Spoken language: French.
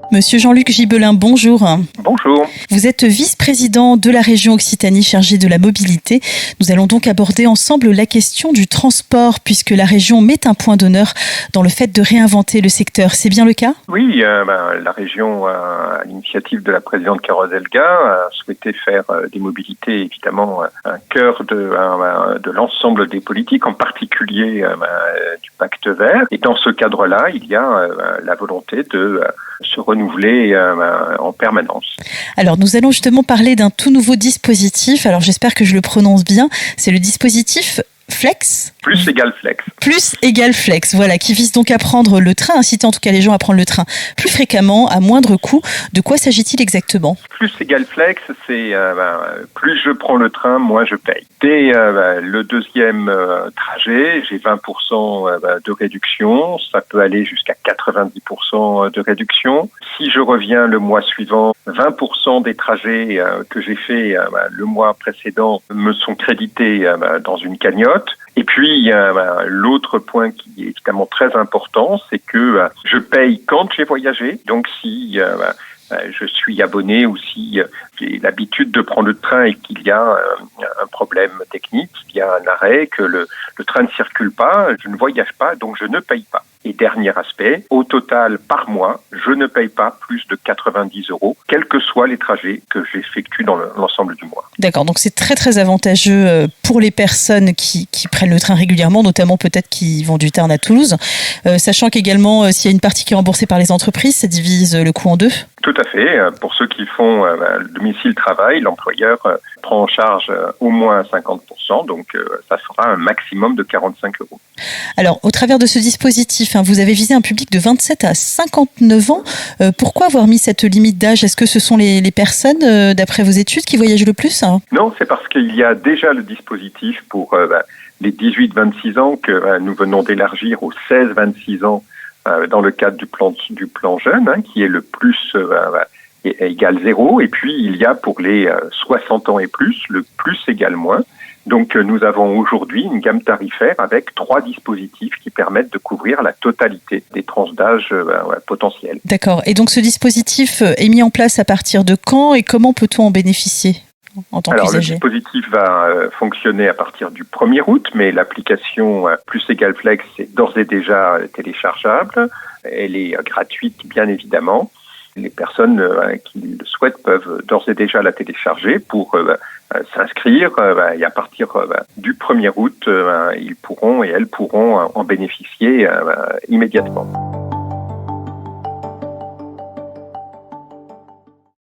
Monsieur Jean-Luc Gibelin, bonjour. Bonjour. Vous êtes vice-président de la région Occitanie chargé de la mobilité. Nous allons donc aborder ensemble la question du transport puisque la région met un point d'honneur dans le fait de réinventer le secteur. C'est bien le cas ? Oui, la région, à l'initiative de la présidente Carole Delga, a souhaité faire des mobilités évidemment un cœur de l'ensemble des politiques, en particulier du pacte vert. Et dans ce cadre-là, il y a la volonté de se renouveler en permanence. Alors nous allons justement parler d'un tout nouveau dispositif. Alors j'espère que je le prononce bien. C'est le dispositif Flex. Plus égale Flex. Plus égale Flex, voilà, qui vise donc à prendre le train, inciter en tout cas les gens à prendre le train plus fréquemment, à moindre coût. De quoi s'agit-il exactement ? Plus égale Flex, c'est plus je prends le train, moins je paye. Dès le deuxième trajet, j'ai 20% de réduction. Ça peut aller jusqu'à 90% de réduction. Si je reviens le mois suivant, 20% des trajets que j'ai fait le mois précédent me sont crédités dans une cagnotte. Et puis, l'autre point qui est évidemment très important, c'est que je paye quand j'ai voyagé. Donc, si je suis abonné ou si j'ai l'habitude de prendre le train et qu'il y a un problème technique, qu'il y a un arrêt, que le train ne circule pas, je ne voyage pas, donc je ne paye pas. Et dernier aspect, au total, par mois, je ne paye pas plus de 90 €, quels que soient les trajets que j'effectue dans l'ensemble du mois. D'accord, donc c'est très très avantageux pour les personnes qui prennent le train régulièrement, notamment peut-être qui vont du Tarn à Toulouse, sachant qu'également, s'il y a une partie qui est remboursée par les entreprises, ça divise le coût en deux. Tout à fait. Pour ceux qui font le domicile-travail, l'employeur prend en charge au moins 50%, donc ça fera un maximum de 45 €. Alors, au travers de ce dispositif, vous avez visé un public de 27 à 59 ans. Pourquoi avoir mis cette limite d'âge ? Est-ce que ce sont les personnes, d'après vos études, qui voyagent le plus ? Non, c'est parce qu'il y a déjà le dispositif pour les 18-26 ans que nous venons d'élargir aux 16-26 ans dans le cadre du plan jeune, qui est le plus égale 0. Et puis, il y a pour les 60 ans et plus, le plus égale moins. Donc, nous avons aujourd'hui une gamme tarifaire avec 3 dispositifs qui permettent de couvrir la totalité des tranches d'âge potentielles. D'accord. Et donc, ce dispositif est mis en place à partir de quand et comment peut-on en bénéficier en tant qu'usager ? Alors, le dispositif va fonctionner à partir du 1er août, mais l'application Plus égale Flex est d'ores et déjà téléchargeable. Elle est gratuite, bien évidemment. Les personnes qui le souhaitent peuvent d'ores et déjà la télécharger pour s'inscrire et à partir du 1er août, ils pourront et elles pourront en bénéficier immédiatement.